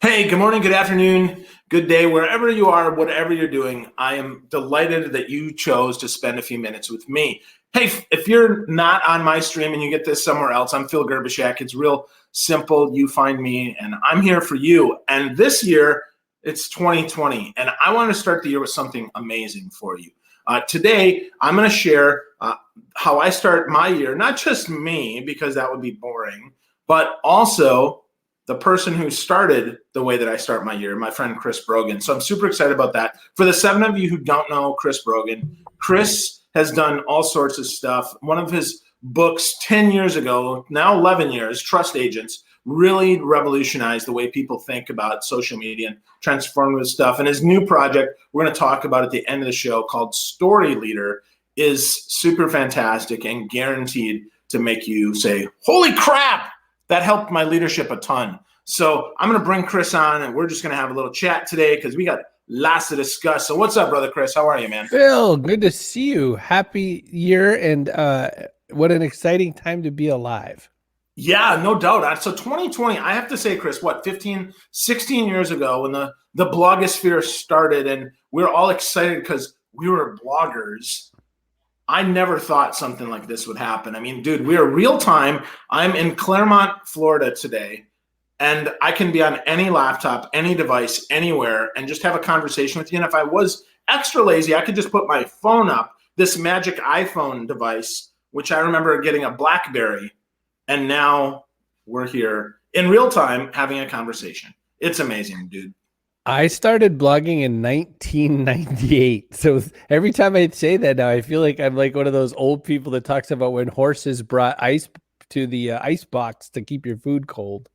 Hey, good morning, good afternoon, good day, wherever you are, whatever you're doing. I am delighted that you chose to spend a few minutes with me. Hey, if you're not on my stream and you get this somewhere else, I'm Phil Gerbishak. It's real simple. You find me, and I'm here for you. And this year, it's 2020, and I want to start the year with something amazing for you. Today, I'm going to share how I start my year, not just me, because that would be boring, but also the person who started the way that I start my year, my friend Chris Brogan. So I'm super excited about that. For the 7 of you who don't know Chris Brogan, Chris has done all sorts of stuff. One of his books 10 years ago, now 11 years, Trust Agents, really revolutionized the way people think about social media and transformative stuff. And his new project, we're going to talk about at the end of the show, called StoryLeader, is super fantastic and guaranteed to make you say, holy crap, that helped my leadership a ton. So I'm going to bring Chris on, and we're just going to have a little chat today because we got lots to discuss. So what's up, brother Chris? How are you, man? Phil, good to see you. Happy year, and what an exciting time to be alive. Yeah, no doubt. So 2020, I have to say, Chris, what, 15, 16 years ago when the blogosphere started and we were all excited because we were bloggers, I never thought something like this would happen. I mean, dude, we are real time. I'm in Claremont, Florida today, and I can be on any laptop, any device, anywhere, and just have a conversation with you. And if I was extra lazy, I could just put my phone up, this magic iPhone device, which I remember getting a BlackBerry, and now we're here in real time having a conversation. It's amazing, dude. I started blogging in 1998. So every time I say that now, I feel like I'm like one of those old people that talks about when horses brought ice to the ice box to keep your food cold.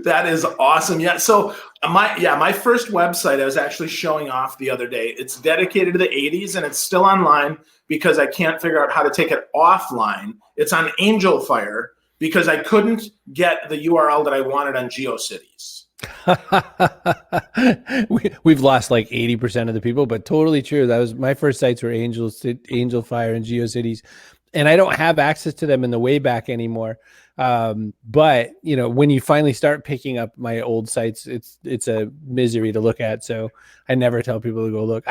That is awesome. Yeah. So my first website I was actually showing off the other day. It's dedicated to the 80s and it's still online because I can't figure out how to take it offline. It's on Angel Fire because I couldn't get the URL that I wanted on GeoCities. We've lost like 80% of the people, but totally true. That was my first sites were Angel Fire and GeoCities, and I don't have access to them in the Wayback anymore. But you know, when you finally start picking up my old sites, it's a misery to look at. So I never tell people to go look.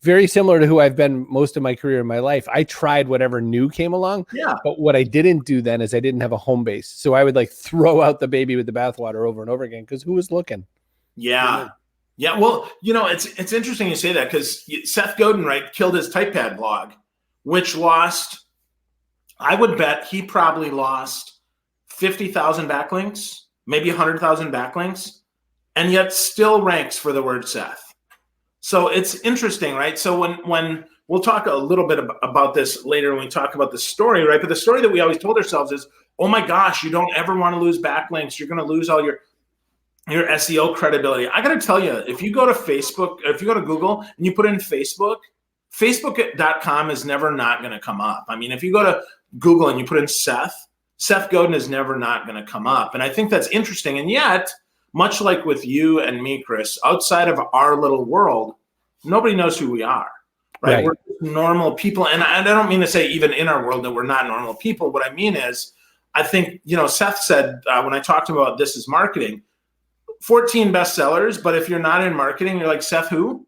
Very similar to who I've been most of my career in my life. I tried whatever new came along. Yeah. But what I didn't do then is I didn't have a home base. So I would like throw out the baby with the bathwater over and over again because who was looking? Yeah. Yeah. Well, it's interesting you say that because Seth Godin, right, killed his TypePad blog, which lost, I would bet he probably lost 50,000 backlinks, maybe 100,000 backlinks, and yet still ranks for the word Seth. So it's interesting, right? So when we'll talk a little bit about this later when we talk about the story, right? But the story that we always told ourselves is, oh my gosh, you don't ever want to lose backlinks. You're going to lose all your SEO credibility. I got to tell you, if you go to Facebook, if you go to Google and you put in Facebook, Facebook.com is never not going to come up. I mean, if you go to Google and you put in Seth Godin is never not going to come up. And I think that's interesting. And yet, much like with you and me, Chris, outside of our little world, nobody knows who we are, right? We're normal people. And I don't mean to say even in our world that we're not normal people. What I mean is, I think, Seth said when I talked about this is marketing, 14 bestsellers, but if you're not in marketing, you're like, Seth, who?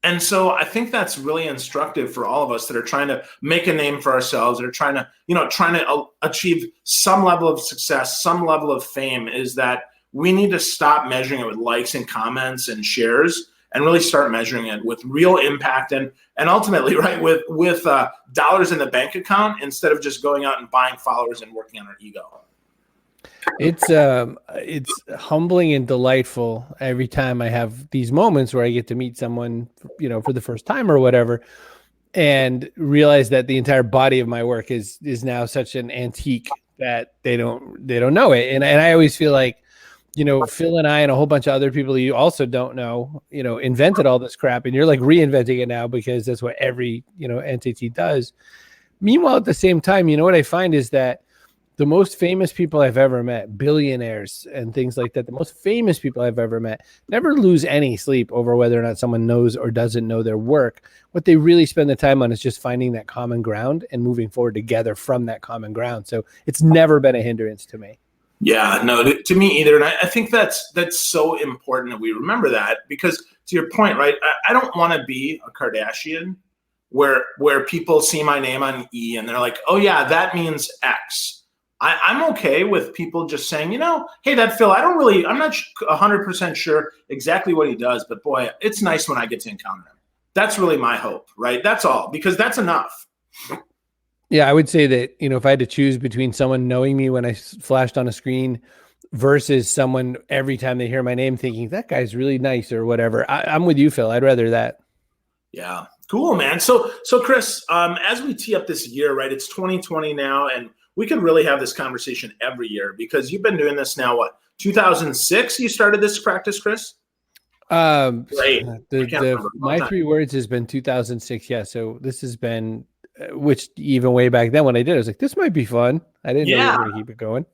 And so I think that's really instructive for all of us that are trying to make a name for ourselves, that are trying to achieve some level of success, some level of fame, is that we need to stop measuring it with likes and comments and shares and really start measuring it with real impact and ultimately, right, with dollars in the bank account instead of just going out and buying followers and working on our ego. It's humbling and delightful every time I have these moments where I get to meet someone, for the first time or whatever, and realize that the entire body of my work is now such an antique that they don't know it. And I always feel like, Phil and I and a whole bunch of other people you also don't know, invented all this crap, and you're like reinventing it now because that's what every, entity does. Meanwhile, at the same time, what I find is that the most famous people I've ever met, billionaires and things like that, the most famous people I've ever met, never lose any sleep over whether or not someone knows or doesn't know their work. What they really spend the time on is just finding that common ground and moving forward together from that common ground. So it's never been a hindrance to me. Yeah, no, to me either. And I think that's so important that we remember that, because to your point, right? I don't want to be a Kardashian where people see my name on E and they're like, oh yeah, that means X. I'm okay with people just saying, hey, that Phil, I'm not 100% sure exactly what he does, but boy, it's nice when I get to encounter him. That's really my hope, right? That's all, because that's enough. Yeah, I would say that, if I had to choose between someone knowing me when I flashed on a screen versus someone every time they hear my name thinking that guy's really nice or whatever, I'm with you, Phil. I'd rather that. Yeah, cool, man. So Chris, as we tee up this year, right? It's 2020 now, and we could really have this conversation every year, because you've been doing this now. What, 2006? You started this practice, Chris? Great. My 3 words has been 2006. Yeah, so this has been. Which even way back then when I did, I was like, this might be fun. I didn't know we were going to keep it going.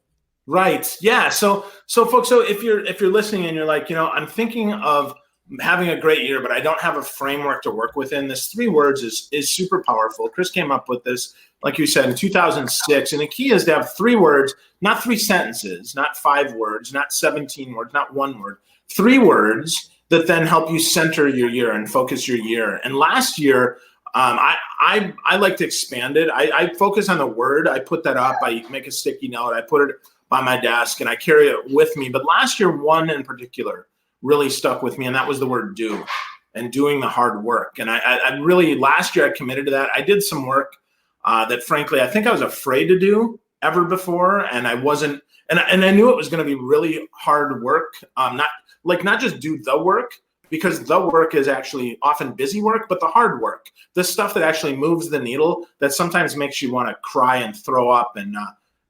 Right. Yeah. So folks, so if you're listening and you're like, I'm thinking of having a great year, but I don't have a framework to work within, this 3 words is super powerful. Chris came up with this, like you said, in 2006. And the key is to have 3 words, not 3 sentences, not 5 words, not 17 words, not 1 word, 3 words that then help you center your year and focus your year. And last year, I like to expand it. I focus on the word. I put that up. I make a sticky note. I put it by my desk and I carry it with me. But last year, one in particular really stuck with me, and that was the word do, and doing the hard work. And I really, last year, I committed to that. I did some work that, frankly, I think I was afraid to do ever before, and I wasn't. And I knew it was going to be really hard work. Not just do the work, because the work is actually often busy work, but the hard work, the stuff that actually moves the needle, that sometimes makes you want to cry and throw up and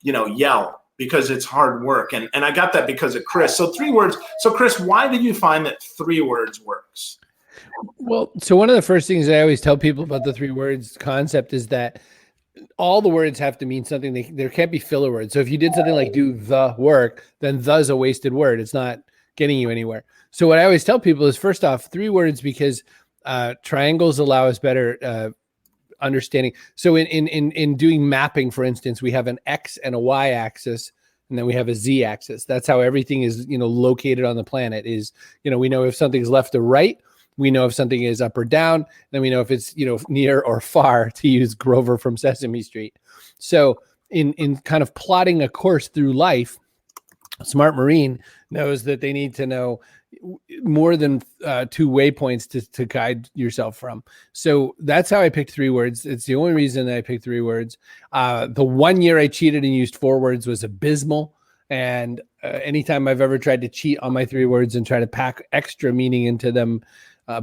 yell, because it's hard work. And I got that because of Chris. So 3 words. So Chris, why did you find that 3 words works? Well, so one of the first things I always tell people about the 3 words concept is that all the words have to mean something. There can't be filler words. So if you did something like do the work, then the's a wasted word. It's not getting you anywhere. So what I always tell people is, first off, 3 words, because triangles allow us better understanding. So in doing mapping, for instance, we have an X and a Y axis, and then we have a Z axis. That's how everything is, located on the planet. Is, we know if something's left or right. We know if something is up or down. Then we know if it's, near or far, to use Grover from Sesame Street. So in kind of plotting a course through life, a smart Marine knows that they need to know more than 2 waypoints to guide yourself from. So that's how I picked 3 words. It's the only reason that I picked 3 words. The 1 year I cheated and used 4 words was abysmal. And anytime I've ever tried to cheat on my 3 words and try to pack extra meaning into them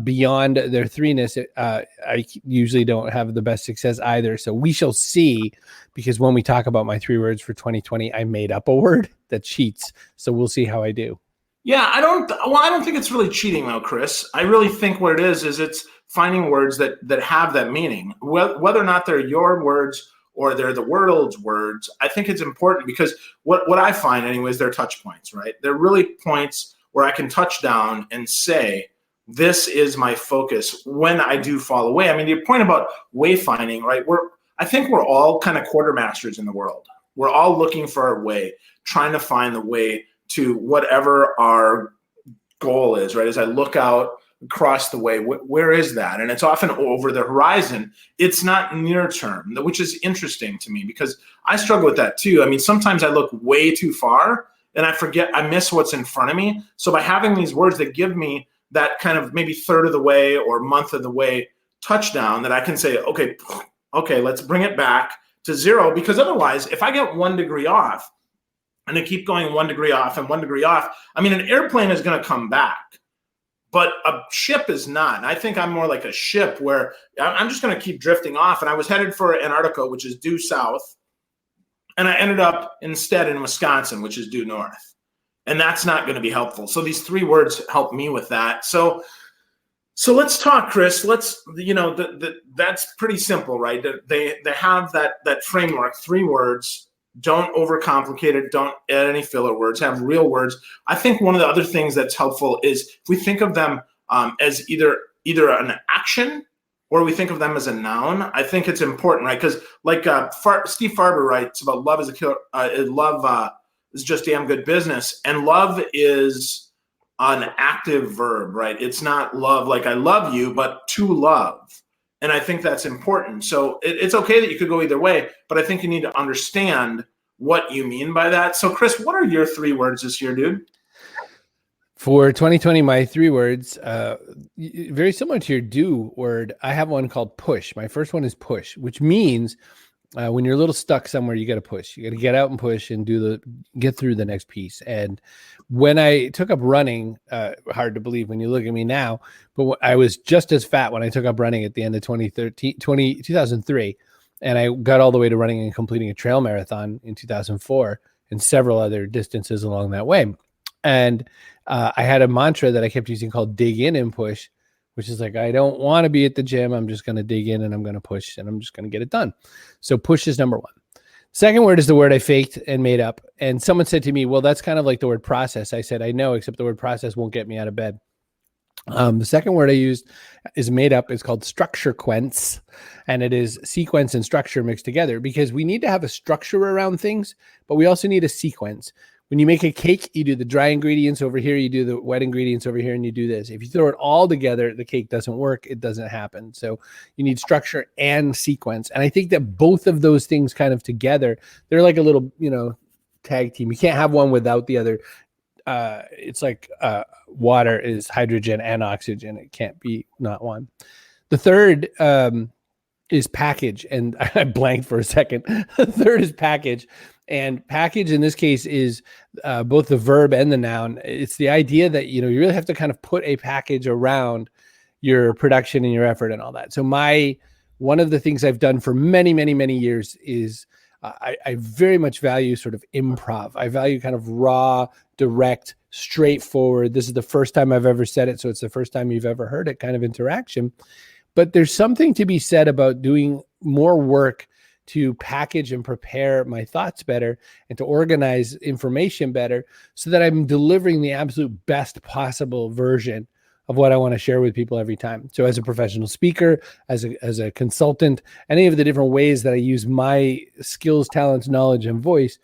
beyond their 3-ness, I usually don't have the best success either. So we shall see, because when we talk about my 3 words for 2020, I made up a word that cheats. So we'll see how I do. Yeah, I don't think it's really cheating though, Chris. I really think what it is it's finding words that have that meaning, whether or not they're your words or they're the world's words. I think it's important, because what I find anyways, they're touch points, right? They're really points where I can touch down and say, this is my focus when I do fall away. I mean, your point about wayfinding, right? I think we're all kind of quartermasters in the world. We're all looking for our way, trying to find the way to whatever our goal is, right? As I look out across the way, where is that? And it's often over the horizon. It's not near term, which is interesting to me, because I struggle with that too. I mean, sometimes I look way too far and I miss what's in front of me. So by having these words that give me that kind of maybe third of the way or month of the way touchdown, that I can say, okay, let's bring it back to 0, because otherwise, if I get 1 degree off, and they keep going 1 degree off and 1 degree off, I mean, an airplane is going to come back, but a ship is not. And I think I'm more like a ship, where I'm just going to keep drifting off. And I was headed for Antarctica, which is due south, and I ended up instead in Wisconsin, which is due north. And that's not going to be helpful. So these 3 words help me with that. So let's talk, Chris. That's pretty simple, right? They have that framework, 3 words. Don't overcomplicate it. Don't add any filler words. Have real words. I think one of the other ththings that's helpful is if we think of them as either an action or we think of them as a noun. I think it's important, right? Because like Steve Farber writes about love as a killer. is just damn good business. And love is an active verb, right? It's not love like I love you, but to love. And I think that's important. So it's okay that you could go either way, but I think you need to understand what you mean by that. So Chris, what are your 3 words this year, dude? For 2020, my 3 words, very similar to your do word. I have one called push. My first one is push, which means when you're a little stuck somewhere, you got to push. You got to get out and push and get through the next piece. And when I took up running, hard to believe when you look at me now, but I was just as fat when I took up running at the end of 2003. And I got all the way to running and completing a trail marathon in 2004 and several other distances along that way. And I had a mantra that I kept using called dig in and push, which is like, I don't want to be at the gym. I'm just going to dig in and I'm going to push and I'm just going to get it done. So push is number 1. Second word is the word I faked and made up. And someone said to me, well, that's kind of like the word process. I said, I know, except the word process won't get me out of bed. The second word I used is made up. It's called structurequence, and it is sequence and structure mixed together, because we need to have a structure around things, but we also need a sequence. When you make a cake, you do the dry ingredients over here, you do the wet ingredients over here, and you do this. If you throw it all together, the cake doesn't work. It doesn't happen. So you need structure and sequence. And I think that both of those things kind of together, they're like a little, tag team. You can't have one without the other. It's like water is hydrogen and oxygen. It can't be not one. The third is package. And I blanked for a second. The third is package. And package in this case is both the verb and the noun. It's the idea that, you really have to kind of put a package around your production and your effort and all that. So one of the things I've done for many, many, many years is I very much value sort of improv. I value kind of raw, direct, straightforward. This is the first time I've ever said it, so it's the first time you've ever heard it kind of interaction. But there's something to be said about doing more work to package and prepare my thoughts better and to organize information better so that I'm delivering the absolute best possible version of what I want to share with people every time. So as a professional speaker, as a consultant, any of the different ways that I use my skills, talents, knowledge, and voice,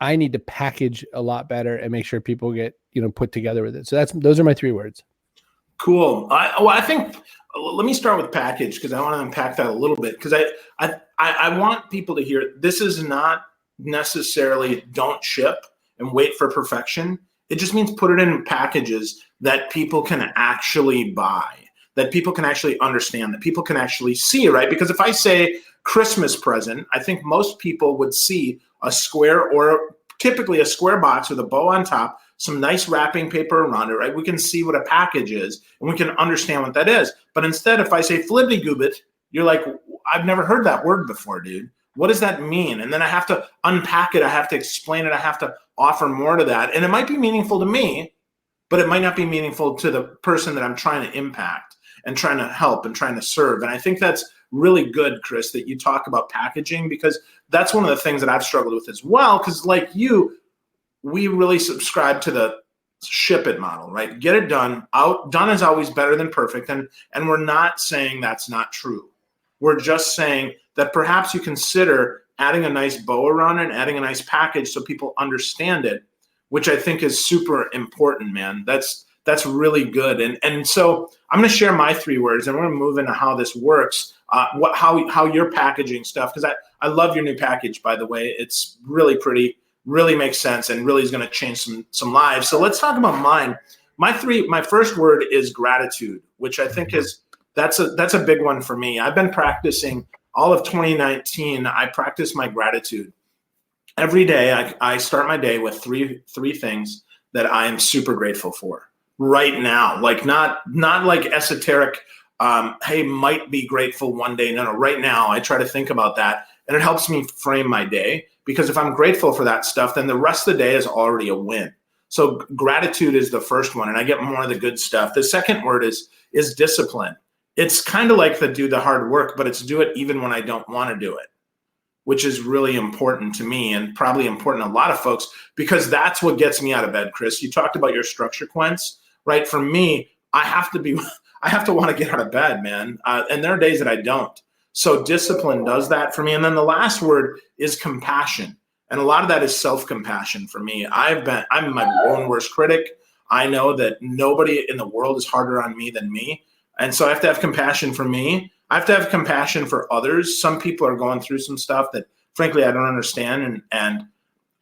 I need to package a lot better and make sure people get, put together with it. So those are my 3 words. Cool. I think, let me start with package, because I want to unpack that a little bit, because I want people to hear this is not necessarily don't ship and wait for perfection. It just means put it in packages that people can actually buy, that people can actually understand, that people can actually see, right? Because if I say Christmas present, I think most people would see a square, or typically a square box with a bow on top, some nice wrapping paper around it, right? We can see what a package is and we can understand what that is. But instead, if I say flibbity-goobit, you're like, I've never heard that word before, dude. What does that mean? And then I have to unpack it. I have to explain it. I have to offer more to that. And it might be meaningful to me, but it might not be meaningful to the person that I'm trying to impact and trying to help and trying to serve. And I think that's really good, Chris, that you talk about packaging, because that's one of the things that I've struggled with as well. Because like you, we really subscribe to the ship it model, right? Get it done. Done is always better than perfect. And we're not saying that's not true. We're just saying that perhaps you consider adding a nice bow around it and adding a nice package so people understand it, which I think is super important, man. That's really good. And so I'm going to share my 3 words, and we're going to move into how this works, how you're packaging stuff, because I love your new package, by the way. It's really pretty, really makes sense, and really is going to change some lives. So let's talk about mine. My first word is gratitude, which I think that's a big one for me. I've been practicing all of 2019. I practice my gratitude every day. I start my day with three things that I am super grateful for right now. Like not like esoteric, hey, might be grateful one day. No, right now I try to think about that, and it helps me frame my day, because if I'm grateful for that stuff, then the rest of the day is already a win. So gratitude is the first one, and I get more of the good stuff. The second word is discipline. It's kind of like do the hard work, but it's do it even when I don't want to do it, which is really important to me, and probably important to a lot of folks, because that's what gets me out of bed, Chris. You talked about your structure, Quince, right? For me, I have to want to get out of bed, man. And there are days that I don't. So discipline does that for me. And then the last word is compassion. And a lot of that is self-compassion for me. I'm my own worst critic. I know that nobody in the world is harder on me than me. And so I have to have compassion for me. I have to have compassion for others. Some people are going through some stuff that frankly I don't understand. And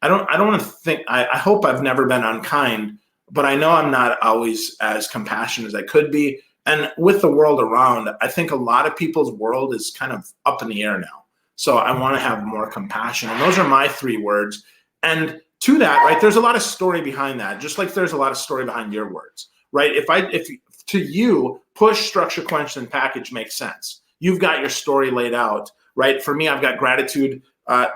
I don't want to think, I hope I've never been unkind, but I know I'm not always as compassionate as I could be. And with the world around, I think a lot of people's world is kind of up in the air now. So I want to have more compassion. And those are my 3 words. And to that, right, there's a lot of story behind that, just like there's a lot of story behind your words, right? If to you, push, structure, quench, and package makes sense. You've got your story laid out, right? For me, I've got gratitude,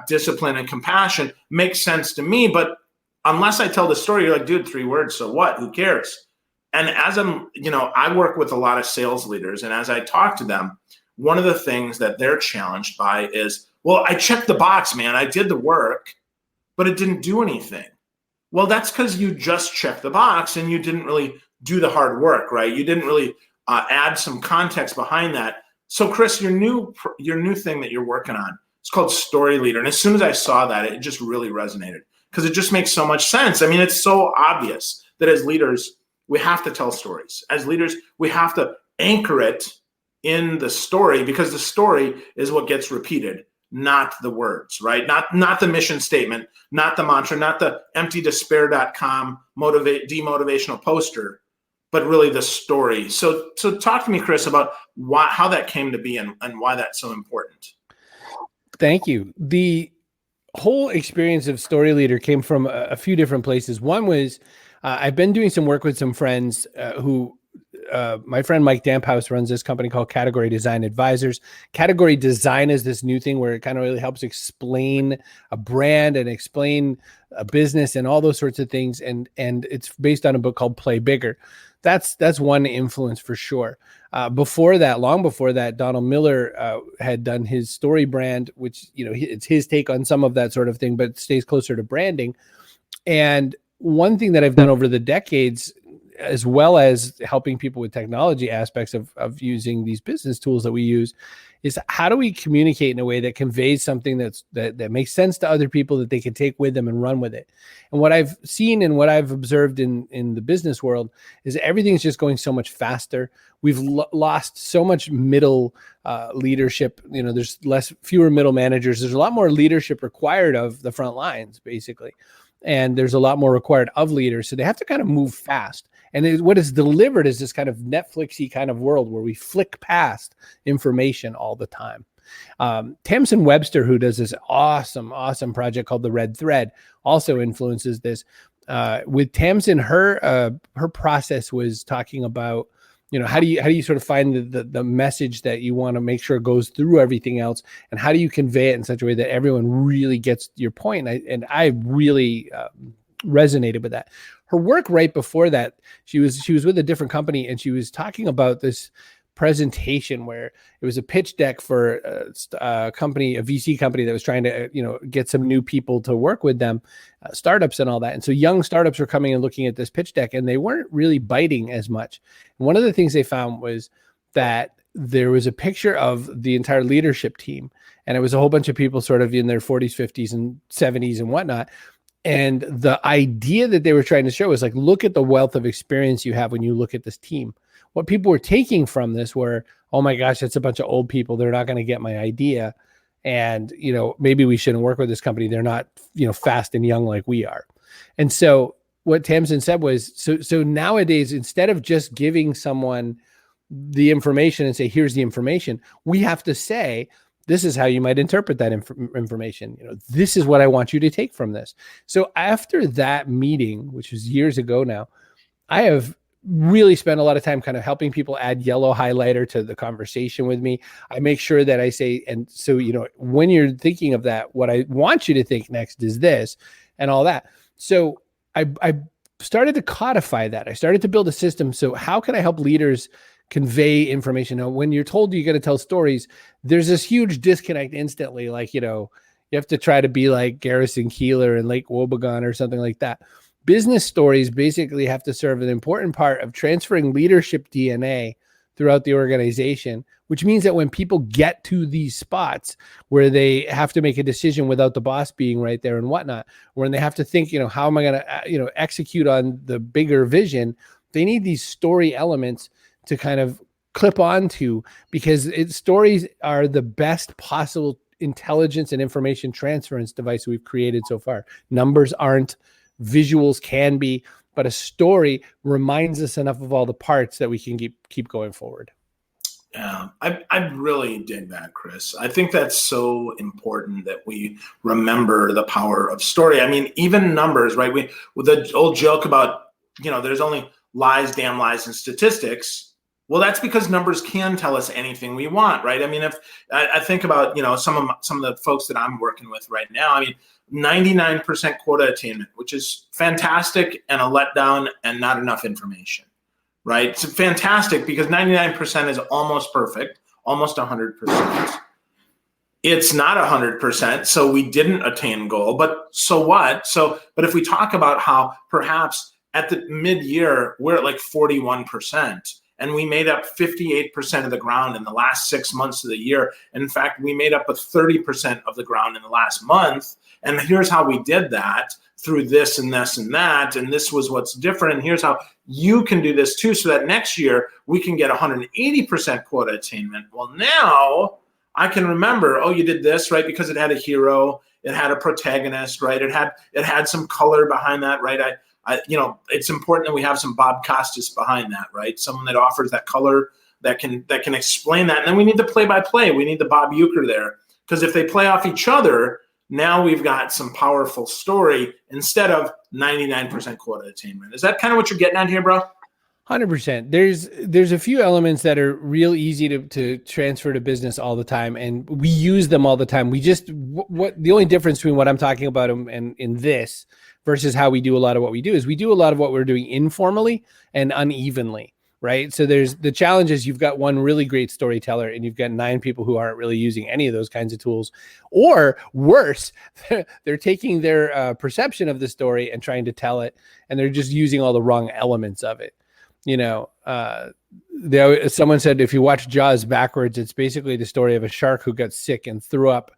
discipline, and compassion. Makes sense to me, but unless I tell the story, you're like, dude, 3 words, so what? Who cares? And as I work with a lot of sales leaders, and as I talk to them, one of the things that they're challenged by is, well, I checked the box, man. I did the work, but it didn't do anything. Well, that's because you just checked the box and you didn't really do the hard work, right? You didn't really add some context behind that. So, Chris, your new thing that you're working on, it's called StoryLeader. And as soon as I saw that, it just really resonated because it just makes so much sense. I mean, it's so obvious that as leaders, we have to tell stories. As leaders, we have to anchor it in the story because the story is what gets repeated, not the words, right? Not the mission statement, not the mantra, not the emptydespair.com demotivational poster, but really the story. So talk to me, Chris, about how that came to be and why that's so important. Thank you. The whole experience of StoryLeader came from a few different places. One was I've been doing some work with some friends my friend Mike Damphouse runs this company called Category Design Advisors. Category design is this new thing where it kind of really helps explain a brand and explain a business and all those sorts of things. And it's based on a book called Play Bigger. That's one influence for sure. Long before that, Donald Miller had done his story brand, which, it's his take on some of that sort of thing, but stays closer to branding. And one thing that I've done over the decades, as well as helping people with technology aspects of using these business tools that we use, is how do we communicate in a way that conveys something that makes sense to other people that they can take with them and run with it. And what I've seen and what I've observed in the business world is everything's just going so much faster. We've lost so much middle leadership. There's fewer middle managers. There's a lot more leadership required of the front lines, basically. And there's a lot more required of leaders. So they have to kind of move fast. And what is delivered is this kind of Netflix-y kind of world where we flick past information all the time. Tamsin Webster, who does this awesome project called The Red Thread, also influences this. With Tamsin, her process was talking about, how do you sort of find the message that you want to make sure goes through everything else, and how do you convey it in such a way that everyone really gets your point? And I really resonated with that. Her work right before that, she was with a different company, and she was talking about this presentation where it was a pitch deck for a company, a VC company that was trying to get some new people to work with them, startups and all that. And so young startups were coming and looking at this pitch deck, and they weren't really biting as much. And one of the things they found was that there was a picture of the entire leadership team, and it was a whole bunch of people sort of in their 40s, 50s, and 70s and whatnot. And the idea that they were trying to show is like, look at the wealth of experience you have when you look at this team. What people were taking from this were, oh my gosh, it's a bunch of old people. They're not going to get my idea. And, maybe we shouldn't work with this company. They're not, fast and young like we are. And so what Tamsin said was, so nowadays, instead of just giving someone the information and say, here's the information, we have to say, this is how you might interpret that information. This is what I want you to take from this. So after that meeting, which was years ago now, I have really spent a lot of time kind of helping people add yellow highlighter to the conversation with me. I make sure that I say, and so, when you're thinking of that, what I want you to think next is this and all that. So I started to codify that. I started to build a system. So how can I help leaders convey information? Now, when you're told you're going to tell stories, there's this huge disconnect instantly. Like, you have to try to be like Garrison Keillor and Lake Wobegon or something like that. Business stories basically have to serve an important part of transferring leadership DNA throughout the organization, which means that when people get to these spots where they have to make a decision without the boss being right there and whatnot, when they have to think, how am I going to, execute on the bigger vision, they need these story elements to kind of clip onto, because stories are the best possible intelligence and information transference device we've created so far. Numbers aren't, visuals can be, but a story reminds us enough of all the parts that we can keep going forward. Yeah, I really dig that, Chris. I think that's so important that we remember the power of story. I mean, even numbers, right? With the old joke about, there's only lies, damn lies, and statistics. Well, that's because numbers can tell us anything we want, right? I mean, if I think about, some of the folks that I'm working with right now, I mean, 99% quota attainment, which is fantastic and a letdown and not enough information, right? It's fantastic because 99% is almost perfect, almost 100%. It's not 100%, so we didn't attain goal, but so what? But if we talk about how perhaps at the mid-year, we're at like 41%, and we made up 58% of the ground in the last 6 months of the year. And in fact, we made up 30% of the ground in the last month. And here's how we did that, through this and this and that. And this was what's different. And here's how you can do this too, so that next year we can get 180% quota attainment. Well, now I can remember, you did this, right? Because it had a hero, it had a protagonist, right? It had some color behind that, right? It's important that we have some Bob Costas behind that, right? Someone that offers that color that can explain that. And then we need the play-by-play. We need the Bob Euchre there, because if they play off each other, now we've got some powerful story instead of 99% quota attainment. Is that kind of what you're getting at here, bro? 100%. There's a few elements that are real easy to transfer to business all the time, and we use them all the time. We just the only difference between what I'm talking about and in this versus how we do a lot of what we do is we do a lot of what we're doing informally and unevenly, right? So there's the challenge is you've got one really great storyteller and you've got 9 people who aren't really using any of those kinds of tools, or worse, they're taking their perception of the story and trying to tell it, and they're just using all the wrong elements of it. Someone said if you watch Jaws backwards, it's basically the story of a shark who got sick and threw up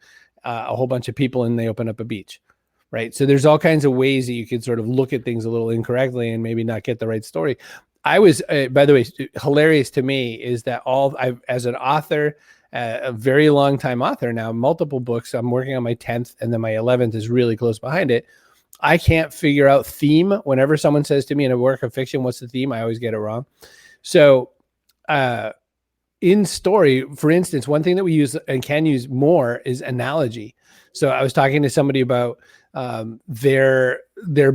a whole bunch of people, and they open up a beach, right? So there's all kinds of ways that you can sort of look at things a little incorrectly and maybe not get the right story. I was, by the way, hilarious to me is that as an author, a very long time author now, multiple books, I'm working on my 10th, and then my 11th is really close behind it. I can't figure out theme. Whenever someone says to me in a work of fiction, what's the theme? I always get it wrong. So in story, for instance, one thing that we use and can use more is analogy. So I was talking to somebody about their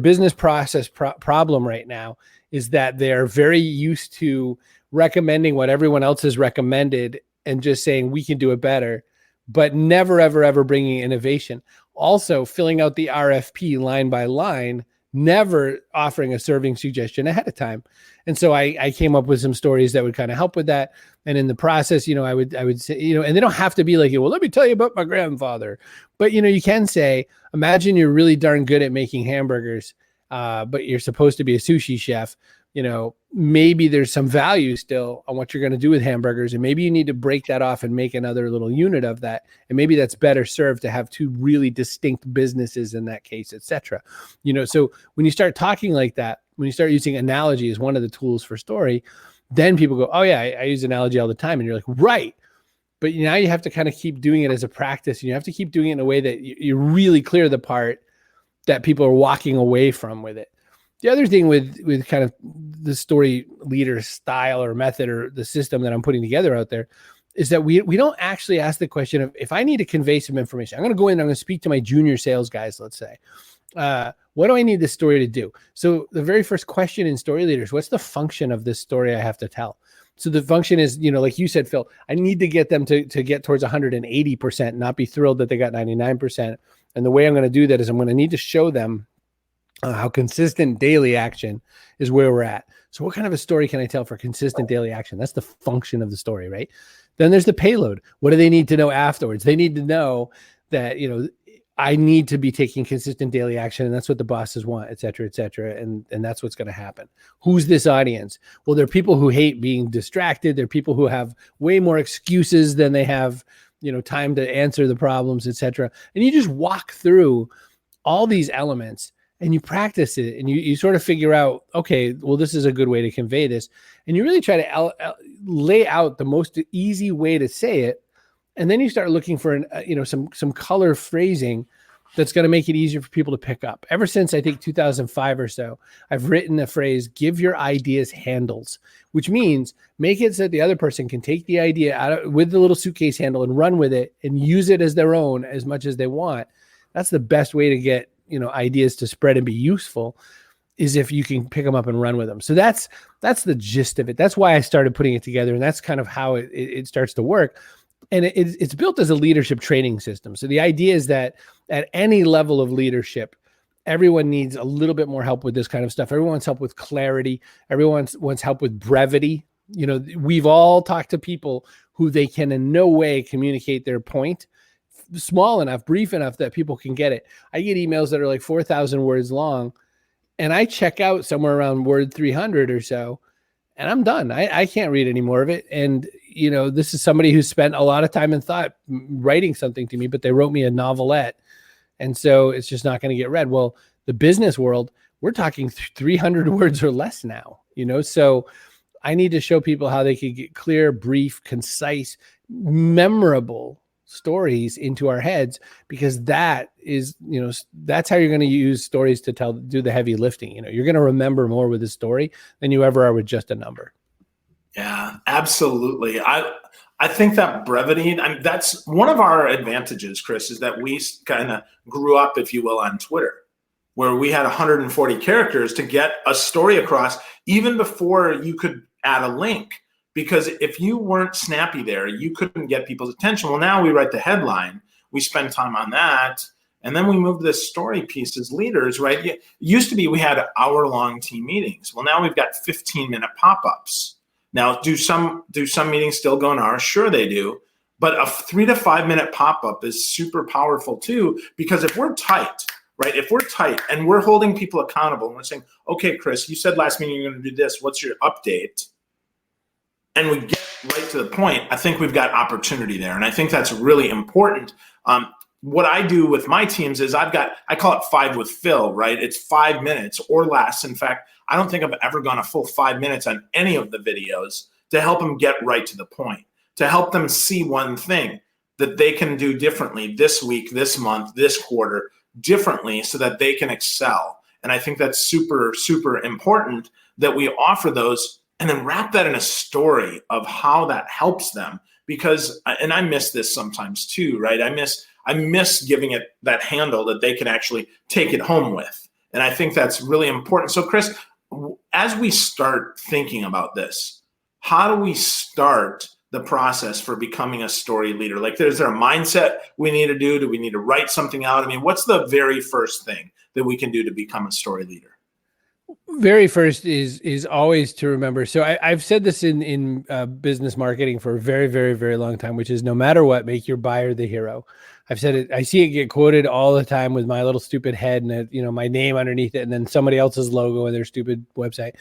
business process problem right now is that they're very used to recommending what everyone else has recommended and just saying we can do it better, but never, ever, ever bringing innovation. Also filling out the RFP line by line, never offering a serving suggestion ahead of time. And so I came up with some stories that would kind of help with that. And in the process, I would say, and they don't have to be like, well, let me tell you about my grandfather. But, you can say, imagine you're really darn good at making hamburgers, but you're supposed to be a sushi chef. Maybe there's some value still on what you're going to do with hamburgers. And maybe you need to break that off and make another little unit of that. And maybe that's better served to have 2 really distinct businesses in that case, et cetera. So when you start talking like that, when you start using analogy as one of the tools for story, then people go, oh yeah, I use analogy all the time. And you're like, right. But now you have to kind of keep doing it as a practice. And you have to keep doing it in a way that you really clear the part that people are walking away from with it. The other thing with kind of the story leader style or method or the system that I'm putting together out there is that we don't actually ask the question of, if I need to convey some information, I'm going to go in and I'm going to speak to my junior sales guys, let's say, what do I need this story to do? So the very first question in story leaders, what's the function of this story I have to tell? So the function is, like you said, Phil, I need to get them to get towards 180%, not be thrilled that they got 99%. And the way I'm going to do that is I'm going to need to show them how consistent daily action is where we're at. So what kind of a story can I tell for consistent daily action? That's the function of the story, right? Then there's the payload. What do they need to know afterwards? They need to know that, I need to be taking consistent daily action, and that's what the bosses want, et cetera, et cetera. And that's what's going to happen. Who's this audience? Well, there are people who hate being distracted. There are people who have way more excuses than they have, time to answer the problems, et cetera. And you just walk through all these elements and you practice it, and you sort of figure out, okay, well, this is a good way to convey this. And you really try to lay out the most easy way to say it. And then you start looking for some color phrasing that's going to make it easier for people to pick up. Ever since I think 2005 or so, I've written a phrase, give your ideas handles, which means make it so that the other person can take the idea out with the little suitcase handle and run with it and use it as their own as much as they want. That's the best way to get, ideas to spread and be useful, is if you can pick them up and run with them. So that's the gist of it. That's why I started putting it together. And that's kind of how it starts to work. And it's built as a leadership training system. So the idea is that at any level of leadership, everyone needs a little bit more help with this kind of stuff. Everyone wants help with clarity. Everyone wants help with brevity. We've all talked to people who they can in no way communicate their point small enough, brief enough that people can get it. I get emails that are like 4,000 words long, and I check out somewhere around word 300 or so, and I'm done. I can't read any more of it. And this is somebody who spent a lot of time and thought writing something to me, but they wrote me a novelette. And so it's just not going to get read. Well, the business world, we're talking 300 words or less now, so I need to show people how they could get clear, brief, concise, memorable stories into our heads, because that is, that's how you're going to use stories to do the heavy lifting. You're going to remember more with a story than you ever are with just a number. Yeah, absolutely. I think that brevity, that's one of our advantages, Chris, is that we kind of grew up, if you will, on Twitter, where we had 140 characters to get a story across even before you could add a link. Because if you weren't snappy there, you couldn't get people's attention. Well, now we write the headline, we spend time on that, and then we move to this story piece as leaders, right? It used to be we had hour-long team meetings. Well, now we've got 15-minute pop-ups. Now, do some meetings still go an hour? Sure they do. But a 3 to 5 minute pop-up is super powerful too, because if we're tight, right? If we're tight and we're holding people accountable and we're saying, okay, Chris, you said last meeting you're going to do this. What's your update? And we get right to the point, I think we've got opportunity there. And I think that's really important. What I do with my teams is I call it 5 with Phil, right? It's 5 minutes or less. In fact, I don't think I've ever gone a full 5 minutes on any of the videos to help them get right to the point, to help them see one thing that they can do differently this week, this month, this quarter, differently, so that they can excel. And I think that's super, super important that we offer those and then wrap that in a story of how that helps them. Because, and I miss this sometimes too, right? I miss giving it that handle that they can actually take it home with. And I think that's really important. So Chris, as we start thinking about this, how do we start the process for becoming a story leader? Like, is there a mindset we need to do? Do we need to write something out? I mean, what's the very first thing that we can do to become a story leader? Very first is always to remember. So I've said this in business marketing for a very, very, very long time, which is no matter what, make your buyer the hero. I've said it. I see it get quoted all the time with my little stupid head and my name underneath it, and then somebody else's logo and their stupid website.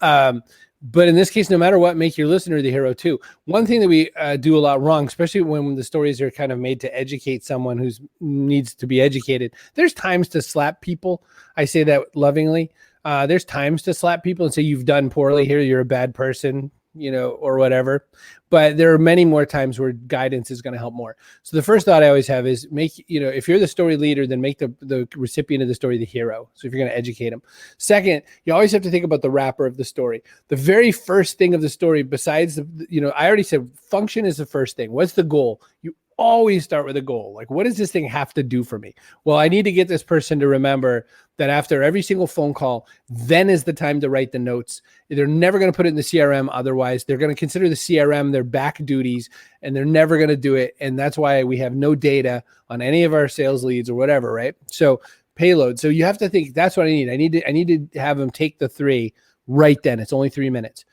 But in this case, no matter what, make your listener the hero too. One thing that we do a lot wrong, especially when the stories are kind of made to educate someone who needs to be educated. There's times to slap people. I say that lovingly. There's times to slap people and say, you've done poorly here, you're a bad person, or whatever. But there are many more times where guidance is going to help more. So the first thought I always have is if you're the story leader, then make the recipient of the story the hero. So if you're going to educate them. Second, you always have to think about the wrapper of the story. The very first thing of the story, besides I already said function is the first thing. What's the goal? You always start with a goal. Like, what does this thing have to do for me? Well, I need to get this person to remember that after every single phone call, then is the time to write the notes. They're never going to put it in the CRM. Otherwise, they're going to consider the CRM their back duties, and they're never going to do it. And that's why we have no data on any of our sales leads or whatever, right? So payload. So you have to think, that's what I need. I need to have them take the 3 right then. It's only 3 minutes.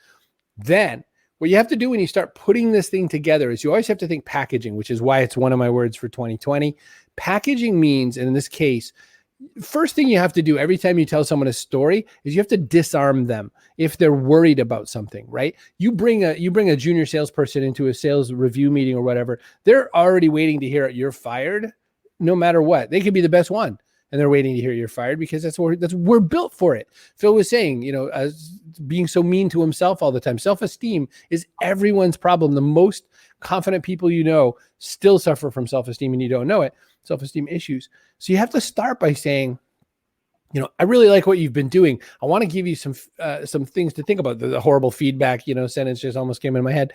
Then what you have to do when you start putting this thing together is you always have to think packaging, which is why it's one of my words for 2020. Packaging means, and in this case, first thing you have to do every time you tell someone a story is you have to disarm them if they're worried about something, right? You bring a junior salesperson into a sales review meeting or whatever, they're already waiting to hear you're fired no matter what. They could be the best one, and they're waiting to hear you're fired because we're built for it. Phil was saying, as being so mean to himself all the time. Self-esteem is everyone's problem. The most confident people still suffer from self-esteem, and you don't know it. Self-esteem issues. So you have to start by saying, I really like what you've been doing. I want to give you some things to think about. The horrible feedback, sentence just almost came in my head.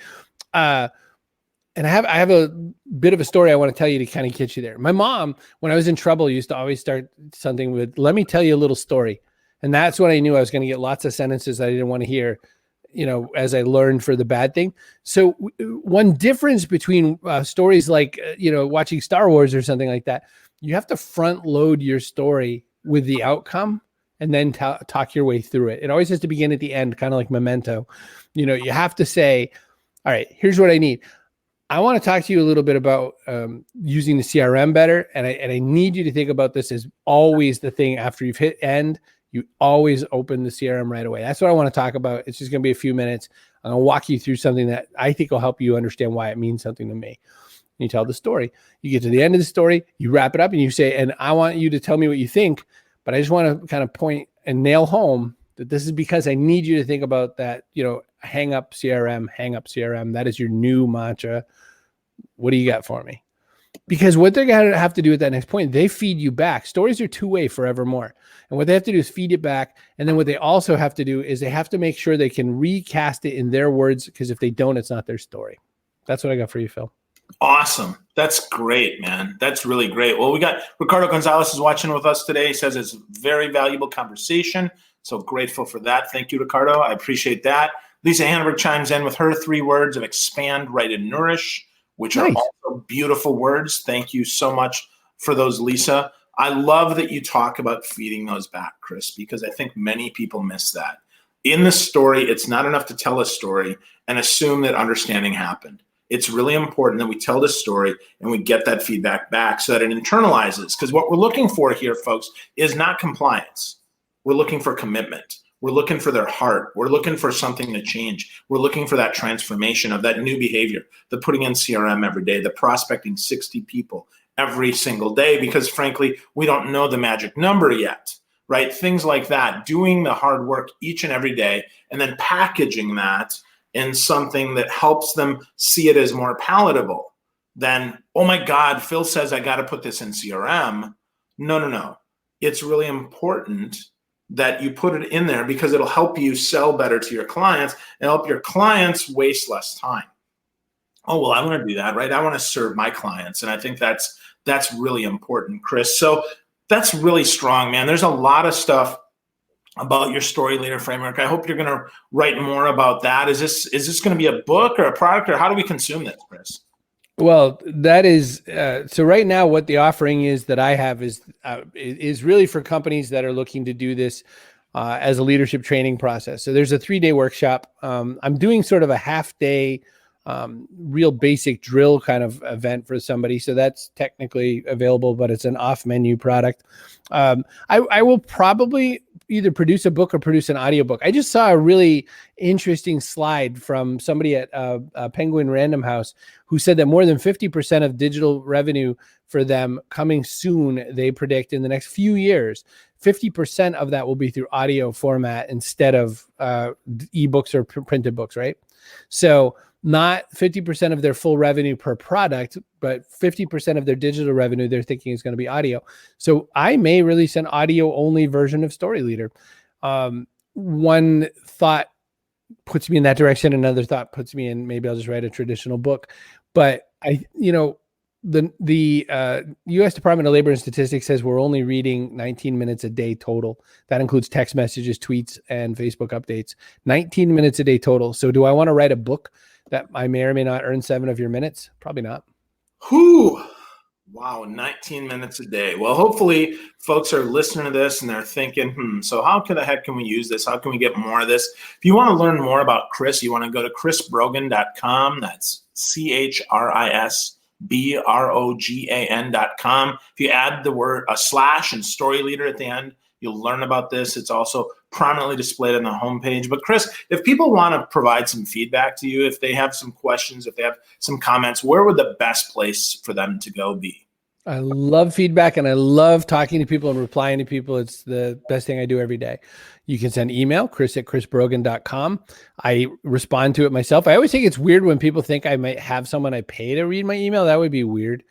And I have a bit of a story I want to tell you to kind of get you there. My mom, when I was in trouble, used to always start something with, let me tell you a little story. And that's when I knew I was going to get lots of sentences I didn't want to hear, as I learned for the bad thing. So one difference between stories like, watching Star Wars or something like that, you have to front load your story with the outcome and then talk your way through it. It always has to begin at the end, kind of like Memento. You have to say, all right, here's what I need. I want to talk to you a little bit about using the CRM better. And I need you to think about this as always the thing after you've hit end. You always open the CRM right away. That's what I want to talk about. It's just going to be a few minutes. I'm going to walk you through something that I think will help you understand why it means something to me. You tell the story. You get to the end of the story, you wrap it up, and you say, and I want you to tell me what you think, but I just want to kind of point and nail home that this is because I need you to think about that, hang up CRM. That is your new mantra. What do you got for me? Because what they're going to have to do at that next point, they feed you back. Stories are two-way forevermore. And what they have to do is feed it back. And then what they also have to do is they have to make sure they can recast it in their words, because if they don't, it's not their story. That's what I got for you, Phil. Awesome. That's great, man. That's really great. Well, we got Ricardo Gonzalez is watching with us today. He says it's a very valuable conversation. So grateful for that. Thank you, Ricardo. I appreciate that. Lisa Hannberg chimes in with her 3 words of expand, write, and nourish, which nice. Are also beautiful words. Thank you so much for those, Lisa. I love that you talk about feeding those back, Chris, because I think many people miss that. In the story, it's not enough to tell a story and assume that understanding happened. It's really important that we tell this story and we get that feedback back so that it internalizes. Because what we're looking for here, folks, is not compliance. We're looking for commitment. We're looking for their heart. We're looking for something to change. We're looking for that transformation of that new behavior, the putting in CRM every day, the prospecting 60 people every single day, because frankly, we don't know the magic number yet, right? Things like that, doing the hard work each and every day, and then packaging that in something that helps them see it as more palatable than, oh my God, Phil says I got to put this in CRM. No. It's really important that you put it in there because it'll help you sell better to your clients and help your clients waste less time. Oh, well, I want to do that, right? I want to serve my clients. And I think that's really important, Chris. So that's really strong, man. There's a lot of stuff about your StoryLeader framework. I hope you're going to write more about that. Is this going to be a book or a product, or how do we consume this, Chris? Well, that is so right now what the offering is that I have is really for companies that are looking to do this as a leadership training process. So there's a 3-day workshop. I'm doing sort of a half-day real basic drill kind of event for somebody. So that's technically available, but it's an off-menu product. I will probably either produce a book or produce an audiobook. I just saw a really interesting slide from somebody at Penguin Random House who said that more than 50% of digital revenue for them coming soon, they predict in the next few years, 50% of that will be through audio format instead of ebooks or printed books, right? So not 50% of their full revenue per product, but 50% of their digital revenue they're thinking is going to be audio. So I may release an audio only version of StoryLeader. One thought puts me in that direction. Another thought puts me in, maybe I'll just write a traditional book. But the U.S. Department of Labor and Statistics says we're only reading 19 minutes a day total. That includes text messages, tweets, and Facebook updates. 19 minutes a day total. So do I want to write a book that I may or may not earn 7 of your minutes? Probably not. Whew. Wow, 19 minutes a day. Well, hopefully folks are listening to this and they're thinking, so how the heck can we use this? How can we get more of this? If you want to learn more about Chris, you want to go to chrisbrogan.com. That's CHRISBROGAN.com. If you add the word a slash and StoryLeader at the end, you'll learn about this. It's also prominently displayed on the homepage. But Chris, if people want to provide some feedback to you, if they have some questions, if they have some comments, where would the best place for them to go be? I love feedback and I love talking to people and replying to people. It's the best thing I do every day. You can send email, chris@chrisbrogan.com. I respond to it myself. I always think it's weird when people think I might have someone I pay to read my email. That would be weird,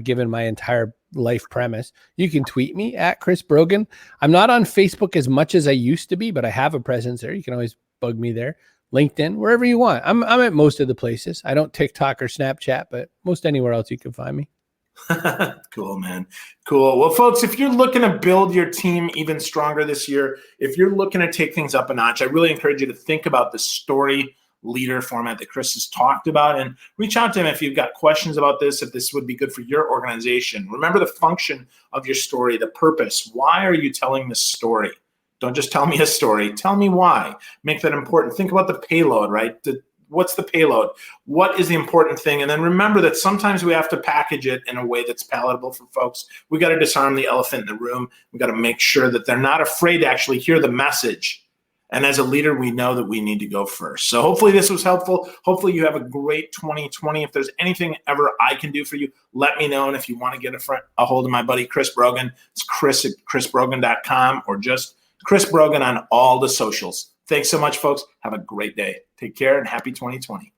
given my entire life premise. You can tweet me at Chris Brogan. I'm not on Facebook as much as I used to be, but I have a presence there. You can always bug me there. LinkedIn, wherever you want. I'm at most of the places. I don't TikTok or Snapchat, but most anywhere else you can find me. Cool, man. Cool. Well, folks, if you're looking to build your team even stronger this year, if you're looking to take things up a notch, I really encourage you to think about the story leader format that Chris has talked about and reach out to him if you've got questions about this, if this would be good for your organization. Remember the function of your story, the purpose. Why are you telling this story? Don't just tell me a story. Tell me why. Make that important. Think about the payload, right? What's the payload? What is the important thing? And then remember that sometimes we have to package it in a way that's palatable for folks. We got to disarm the elephant in the room. We got to make sure that they're not afraid to actually hear the message. And as a leader, we know that we need to go first. So hopefully this was helpful. Hopefully you have a great 2020. If there's anything ever I can do for you, let me know. And if you want to get a hold of my buddy, Chris Brogan, it's chris@chrisbrogan.com or just Chris Brogan on all the socials. Thanks so much, folks. Have a great day. Take care and happy 2020.